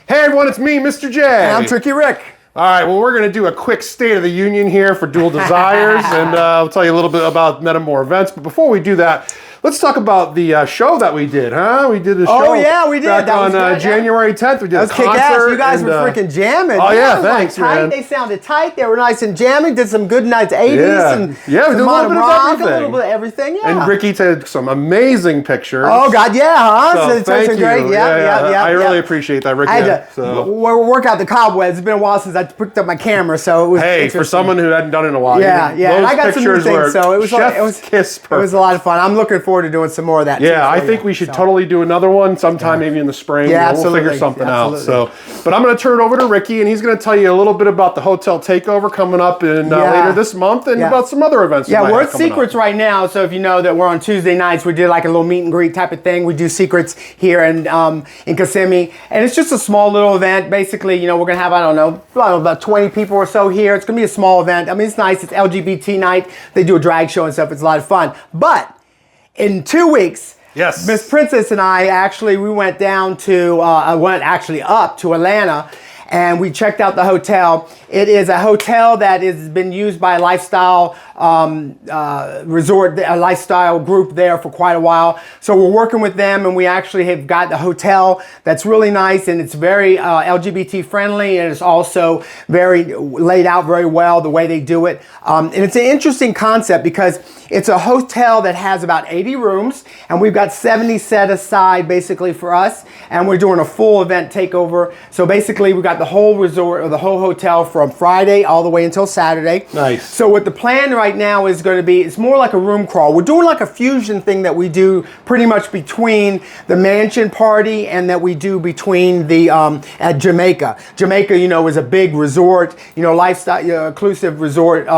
Hey everyone, it's me, Mr. J. And I'm Tricky Rick. All right, well, we're going to do a quick State of the Union here for Dual Desires, and I'll tell you a little bit about Metamour events. But before we do that, let's talk about the show that we did, huh? We did the show. Oh, yeah, we did. Back that on was good, January 10th. We did that was a concert. kick-ass. You guys and, were freaking jamming. Oh, yeah, They thanks, tight. man. They sounded tight. They were nice and jamming. Did some good nights, 80s. Yeah, And we did a little bit of everything. A little bit of everything, yeah. And Ricky took some amazing pictures. Oh, God, yeah, huh? So thank you. Great. Yeah. I really appreciate that, Ricky. I had to work out the cobwebs. It's been a while since I picked up my camera, so it was for someone who hadn't done it in a while. Yeah. And I got some new things, so it was kiss perfect. It was a lot of fun. I'm looking forward to doing some more of that. Yeah, I think we should totally do another one sometime, maybe in the spring. Yeah, we'll figure something out. So, but I'm going to turn it over to Ricky, and he's going to tell you a little bit about the hotel takeover coming up in later this month, and about some other events. Yeah, we're at Secrets right now. So if you know that we're on Tuesday nights, we did like a little meet and greet type of thing. We do Secrets here in Kissimmee, and it's just a small little event. Basically, we're going to have I don't know about 20 people or so here. It's going to be a small event. I mean, it's nice. It's LGBT night. They do a drag show and stuff. It's a lot of fun. But in 2 weeks. Yes. Miss Princess and I we went down to, up to Atlanta, and we checked out the hotel. It is a hotel that has been used by a lifestyle resort, a lifestyle group there for quite a while. So we're working with them, and we actually have got the hotel that's really nice, and it's very LGBT friendly, and it's also very laid out very well the way they do it. And it's an interesting concept because it's a hotel that has about 80 rooms, and we've got 70 set aside basically for us, and we're doing a full event takeover. So basically we got the whole resort or the whole hotel from Friday all the way until Saturday. Nice. So what the plan right now is going to be, it's more like a room crawl. We're doing like a fusion thing that we do pretty much between the mansion party and that we do between the at Jamaica. Jamaica, is a big resort, lifestyle inclusive resort,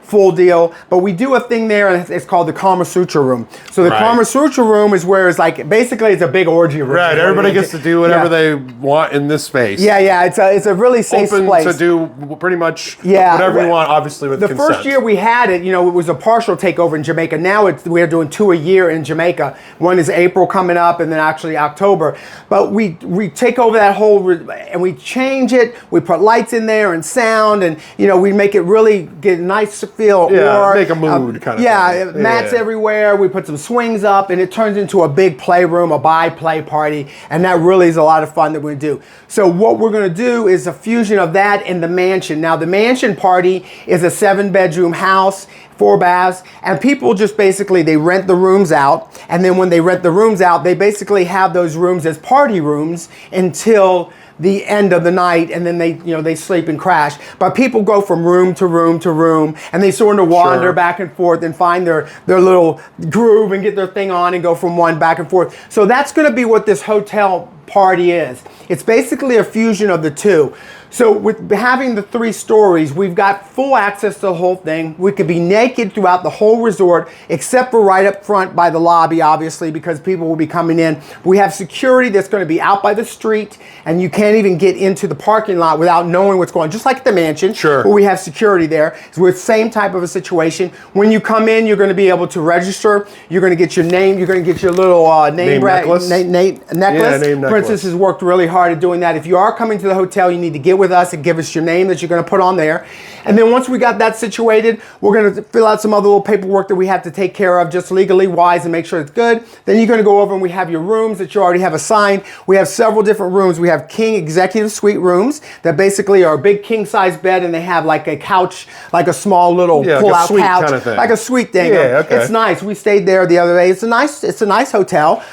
full deal. But we do a thing there, and it's called the Kama Sutra room. So the Kama Sutra room is where it's like basically it's a big orgy room. Right. Everybody gets to do whatever they want in this space. Yeah. It's a really safe place. Open to do pretty much whatever you want, obviously with consent. The first year we had it, it was a partial takeover in Jamaica. Now we're doing 2 a year in Jamaica. One is April coming up, and then actually October. But we take over that whole, and we change it. We put lights in there and sound, and we make it really get a nice feel. Yeah, make a mood kind of thing. Mats everywhere. We put some swings up, and it turns into a big playroom, a play party, and that really is a lot of fun that we do. So what we're going to do is a fusion of that and the mansion. Now the mansion party is a 7-bedroom house, 4 baths, and people just basically, they rent the rooms out, and then when they rent the rooms out, they basically have those rooms as party rooms until the end of the night, and then they sleep and crash. But people go from room to room to room, and they sort of wander back and forth and find their little groove and get their thing on and go from one back and forth. So that's going to be what this hotel party is. It's basically a fusion of the two. So with having the 3 stories, we've got full access to the whole thing. We could be naked throughout the whole resort, except for right up front by the lobby, obviously, because people will be coming in. We have security that's going to be out by the street, and you can't even get into the parking lot without knowing what's going on, just like the mansion. Sure. But we have security there. So we're the same type of a situation. When you come in, you're going to be able to register. You're going to get your name. You're going to get your little name necklace. Yeah, name necklace. Princess has worked really hard at doing that. If you are coming to the hotel, you need to get with us and give us your name that you're going to put on there. And then once we got that situated, we're going to fill out some other little paperwork that we have to take care of just legally wise and make sure it's good. Then you're going to go over and we have your rooms that you already have assigned. We have several different rooms. We have king executive suite rooms that basically are a big king size bed, and they have like a couch, like a small little pull out couch, kind of thing. like a suite thing. Yeah, okay. It's nice. We stayed there the other day. It's a nice hotel.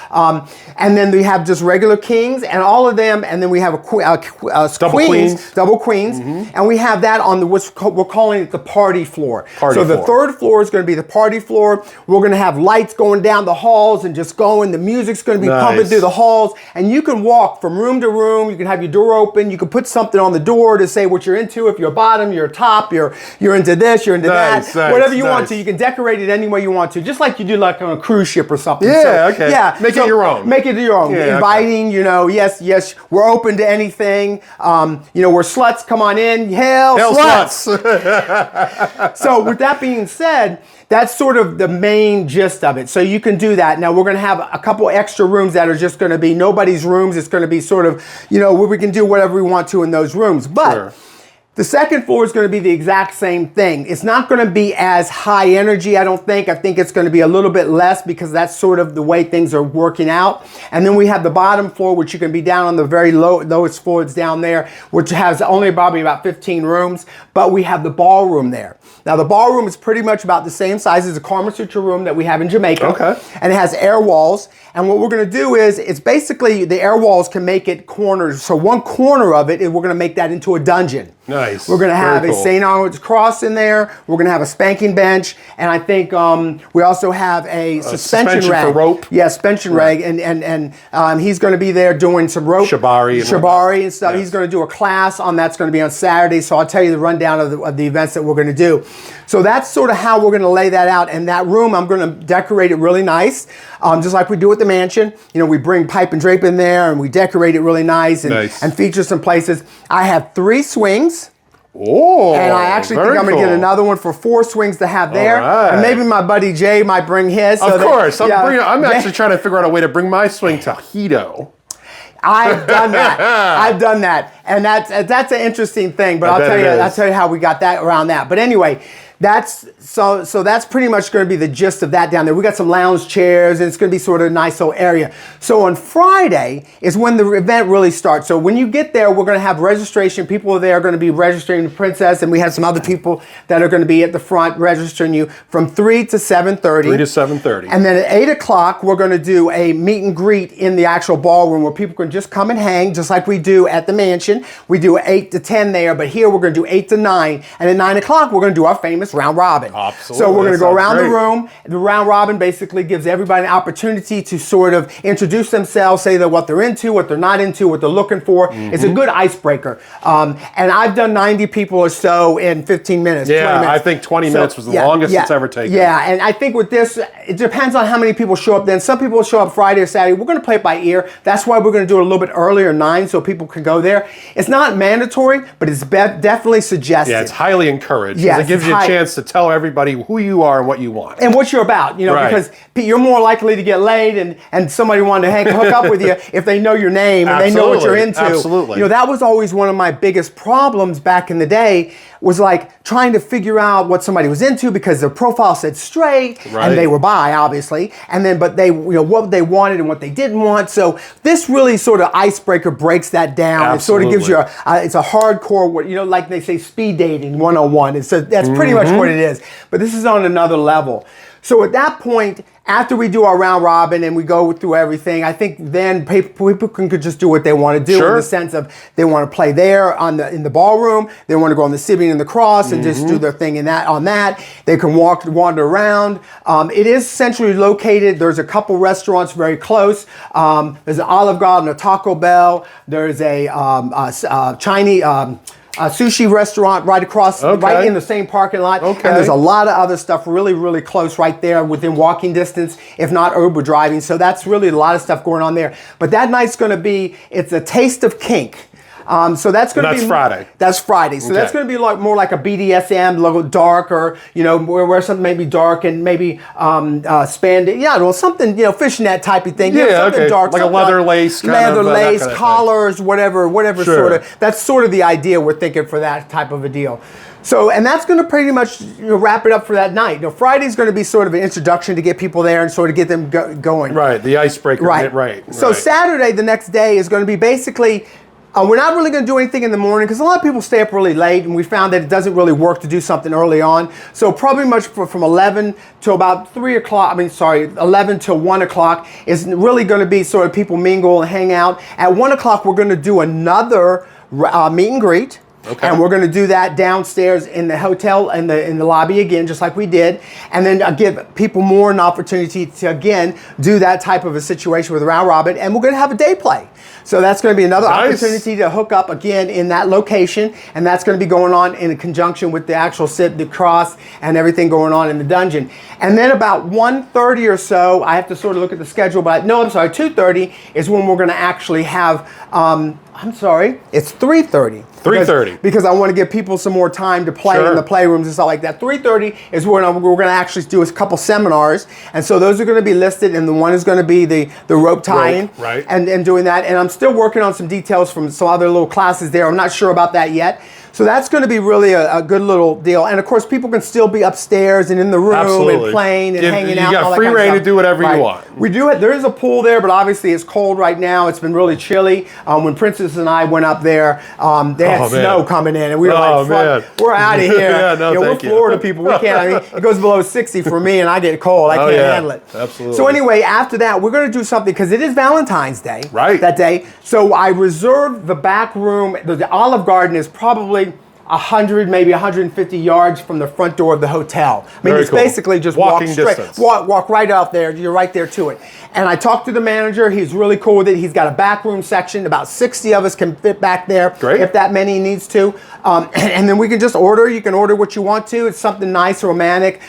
And then we have just regular kings and all of them, and then we have double queens, and we have that on we're calling it the party floor. The third floor is going to be the party floor. We're going to have lights going down the halls and just going. The music's going to be pumping through the halls, and you can walk from room to room. You can have your door open. You can put something on the door to say what you're into. If you're bottom, you're top, you're into this, you're into that, whatever you want to. You can decorate it any way you want to, just like you do like on a cruise ship or something. Yeah, okay. Yeah, make it your own. Make it your own. Inviting, yes, we're open to anything. We're sluts, come on in. Hell sluts. So with that being said, that's sort of the main gist of it. So you can do that. Now we're going to have a couple extra rooms that are just going to be nobody's rooms. It's going to be sort of, where we can do whatever we want to in those rooms. But the second floor is going to be the exact same thing. It's not going to be as high energy, I don't think. I think it's going to be a little bit less because that's sort of the way things are working out. And then we have the bottom floor, which you can be down on the very lowest floor. It's down there, which has only probably about 15 rooms. But we have the ballroom there. Now, the ballroom is pretty much about the same size as the Kama Sutra room that we have in Jamaica. Okay. And it has air walls. And what we're going to do is, it's basically the air walls can make it corners. So one corner of it, we're going to make that into a dungeon. Nice. We're going to have a St. Arnold's cross in there. We're going to have a spanking bench. And I think we also have a suspension rag. For rope. Yeah, suspension rag. And he's going to be there doing some rope. Shibari and stuff. Yes. He's going to do a class on that's going to be on Saturday. So I'll tell you the rundown of the events that we're going to do. So that's sort of how we're going to lay that out. And that room, I'm going to decorate it really nice. Just like we do at the mansion. We bring pipe and drape in there and we decorate it really nice and feature some places. I have 3 swings. Oh, and I actually think I'm going to get another one for 4 swings to have there. Right. And maybe my buddy Jay might bring his. Of course. I'm actually trying to figure out a way to bring my swing to Hito. I've done that. And that's an interesting thing, but I'll tell you how we got that around that. But anyway, that's pretty much going to be the gist of that down there. We got some lounge chairs and it's going to be sort of a nice little area. So on Friday is when the event really starts. So when you get there, we're going to have registration. People there are going to be registering the princess, and we have some other people that are going to be at the front registering you from 3 to 7:30. 3 to 7:30. And then at 8 o'clock, we're going to do a meet and greet in the actual ballroom where people can just come and hang, just like we do at the mansion. We do 8 to 10 there, but here we're going to do 8 to 9. And at 9 o'clock, we're going to do our famous round robin. Absolutely. So we're going to go around the room. The round robin basically gives everybody an opportunity to sort of introduce themselves, say what they're into, what they're not into, what they're looking for. It's a good icebreaker. And I've done 90 people or so in 15 minutes. Yeah, 20 minutes. I think 20 minutes was the longest it's ever taken. Yeah, and I think with this, it depends on how many people show up then. Some people show up Friday or Saturday. We're going to play it by ear. That's why we're going to do it a little bit earlier, 9, so people can go there. It's not mandatory, but it's definitely suggested. Yeah, it's highly encouraged. Yes, it gives you a chance to tell everybody who you are and what you want. And what you're about, because you're more likely to get laid and somebody wanting to hook up with you if they know your name and they know what you're into. Absolutely. That was always one of my biggest problems back in the day, was like trying to figure out what somebody was into because their profile said straight and they were bi, obviously. And then, but they, what they wanted and what they didn't want. So this really sort of icebreaker breaks that down. Absolutely. It sort of gives you it's a hardcore, like they say speed dating 101. That's pretty much what it is. But this is on another level. So at that point, after we do our round robin and we go through everything, I think then people can just do what they want to do in the sense of they want to play there in the ballroom, they want to go on the Sibian and the cross and just do their thing on that. They can wander around. It is centrally located. There's a couple restaurants very close. There's an Olive Garden, a Taco Bell. There's a Chinese. A sushi restaurant right across, right in the same parking lot. And there's a lot of other stuff really, really close right there within walking distance, if not Uber driving. So that's really a lot of stuff going on there. But that night's going to be, it's a taste of kink. So that's going to be Friday. That's Friday. So that's going to be more like a BDSM, a little darker, where something maybe dark and maybe spandex, something, fishnet type of thing. Something dark, like a leather lace, leather lace, collars, whatever sort of. That's sort of the idea we're thinking for that type of a deal. So, and that's going to pretty much wrap it up for that night. Friday's going to be sort of an introduction to get people there and sort of get them going. Right, the icebreaker. Right. So Saturday, the next day, is going to be basically. We're not really going to do anything in the morning because a lot of people stay up really late, and we found that it doesn't really work to do something early on. So probably much from 11 to about 3 o'clock, 11 to 1 o'clock is really going to be sort of people mingle and hang out. At 1 o'clock, we're going to do another meet and greet. Okay. And we're going to do that downstairs in the hotel, in the lobby again, just like we did. And then give people more an opportunity to, again, do that type of a situation with round robin. And we're going to have a day play. So that's going to be another opportunity to hook up again in that location. And that's going to be going on in conjunction with the actual sit, the cross, and everything going on in the dungeon. And then about 1:30 or so, I have to sort of look at the schedule, but no, I'm sorry, 2:30 is when we're going to actually have, I'm sorry, it's 3:30. 3:30. Because I want to give people some more time to play Sure. in the playrooms and stuff like that. 3:30 is when we're going to actually do a couple seminars. And so those are going to be listed, and the one is going to be the rope tying. Right. And doing that. And I'm still working on some details from some other little classes there. I'm not sure about that yet. So that's going to be really a good little deal. And of course, people can still be upstairs and in the room Absolutely. and playing and hanging out. You got free reign to do whatever you want. We do it. There is a pool there, but obviously it's cold right now. It's been really chilly. When Princess and I went up there, they had snow coming in, and we were like, "Fuck, we're out of here." Yeah, no, we're Florida people. We can't. I mean, it goes below 60 for me, and I get cold. I can't handle it. Absolutely. So anyway, after that, we're going to do something because it is Valentine's Day. Right. That day. So I reserved the back room. The Olive Garden is probably 100, maybe 150 yards from the front door of the hotel. I mean, Very it's cool. basically just Walking walk straight, distance. walk right out there. You're right there to it. And I talked to the manager. He's really cool with it. He's got a back room section. About 60 of us can fit back there. Great. If that many needs to. And then we can just order. You can order what you want to. It's something nice, romantic,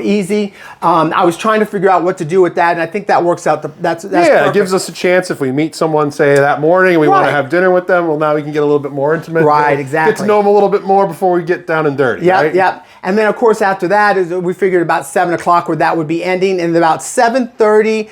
easy. I was trying to figure out what to do with that, and I think that works out. That's yeah, perfect. it gives us a chance if we meet someone, say, that morning, and we want to Right. have dinner with them, well, now we can get a little bit more intimate. Right, Get exactly. to know them a little bit more before we get down and dirty. Yep, right? yep. And then, of course, after that, is we figured about 7 o'clock where that would be ending. And about 7:30,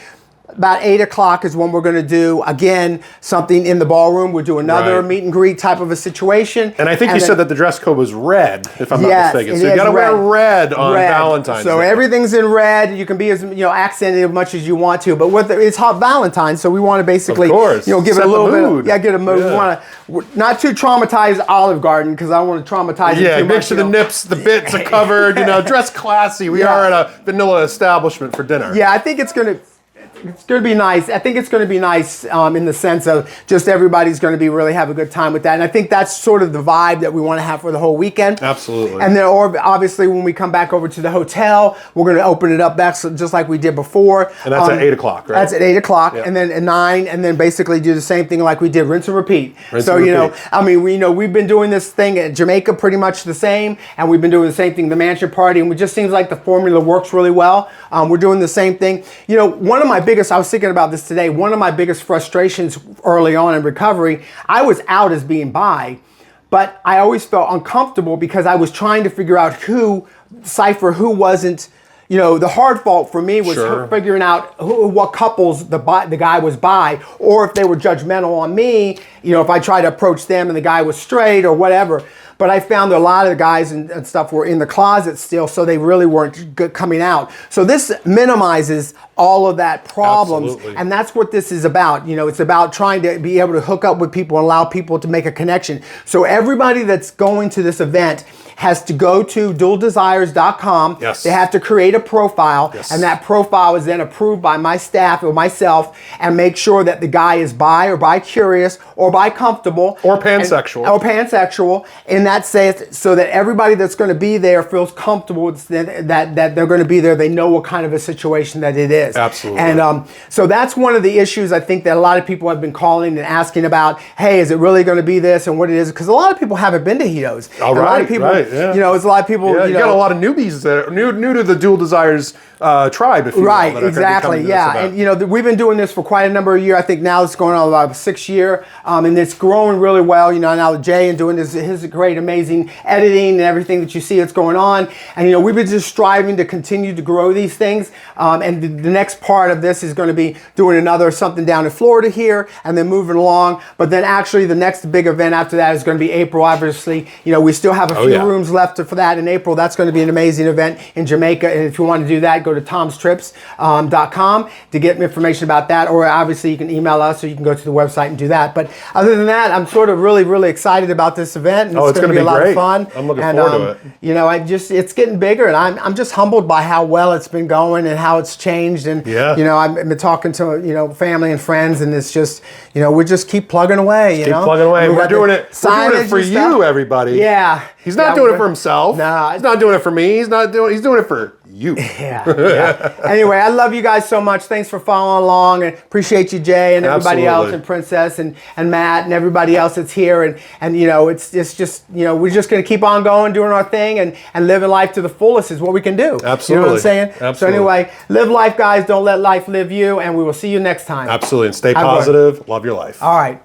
about 8 o'clock is when we're going to do, again, something in the ballroom. We'll do another Right. meet and greet type of a situation. And I think you then- said that the dress code was red, if I'm Yes, not mistaken. it So you is got to wear red. red on Red. Valentine's So Day. everything's in red. You can be as accented as much as you want to, but it's hot Valentine, so we want to basically Of course. give Set it a little the bit. mood. Get a mood. Yeah. We want to not too traumatize Olive Garden because I don't want to traumatize it Yeah, too make much. sure the nips, the bits are covered, dress classy. We are at a vanilla establishment for dinner. Yeah, I think it's going to be nice. I think it's going to be nice in the sense of just everybody's going to be really have a good time with that. And I think that's sort of the vibe that we want to have for the whole weekend. Absolutely. And then obviously when we come back over to the hotel, we're going to open it up back just like we did before. And that's at 8 o'clock, right? That's at 8 o'clock. Yeah. And then at 9, and then basically do the same thing like we did, rinse and repeat. Rinse So, and repeat. we've been doing this thing at Jamaica pretty much the same, and we've been doing the same thing at the mansion party, and it just seems like the formula works really well. We're doing the same thing. One of my biggest, I was thinking about this today, one of my biggest frustrations early on in recovery, I was out as being bi, but I always felt uncomfortable because I was trying to figure out decipher who wasn't. The hard fault for me was Sure. figuring out what couples the guy was bi, or if they were judgmental on me, if I tried to approach them and the guy was straight or whatever. But I found that a lot of the guys and stuff were in the closet still, so they really weren't coming out. So this minimizes all of that problems. Absolutely. And that's what this is about. It's about trying to be able to hook up with people and allow people to make a connection. So everybody that's going to this event has to go to dualdesires.com. Yes. They have to create a profile, Yes. and that profile is then approved by my staff or myself, and make sure that the guy is bi or bi-curious or bi-comfortable. Or pansexual. Or pansexual. In that sense, so that everybody that's going to be there feels comfortable with that they're going to be there. They know what kind of a situation that it is. Absolutely. And so that's one of the issues I think that a lot of people have been calling and asking about. Hey, is it really going to be this and what it is? Because a lot of people haven't been to Hitos. Oh, And a lot of people, right, yeah. it's a lot of people. Yeah, you got a lot of newbies that are new to the Dual Desires tribe, if you will, Right, that are gonna be exactly, coming to this yeah. event. And we've been doing this for quite a number of years. I think now it's going on about 6 year, and it's growing really well. Now Jay and doing his great, amazing editing and everything that you see that's going on. And we've been just striving to continue to grow these things. And the next part of this is going to be doing something down in Florida here, and then moving along. But then actually the next big event after that is going to be April. Obviously, we still have a few rooms left for that in April. That's going to be an amazing event in Jamaica, and if you want to do that, go to tomstrips.com to get information about that, or obviously you can email us, or you can go to the website and do that. But other than that, I'm sort of really excited about this event, and it's going to be a lot of fun. I'm looking forward to it. You know, it's getting bigger, and I'm just humbled by how well it's been going and how it's changed. And you know, I've been talking to family and friends, and it's just, you know, we just keep plugging away. Keep plugging away. We're doing it for you, everybody. Yeah. He's not doing it for himself. No, he's not doing it for me. He's doing it for you. Yeah. Anyway, I love you guys so much. Thanks for following along, and appreciate you, Jay, and everybody else, and Princess, and Matt, and everybody else that's here. And you know, it's just, you know, we're just gonna keep on going, doing our thing, and living life to the fullest is what we can do. Absolutely. You know what I'm saying? Absolutely. So anyway, live life, guys. Don't let life live you, and we will see you next time. Absolutely. And stay positive. Love your life. All right.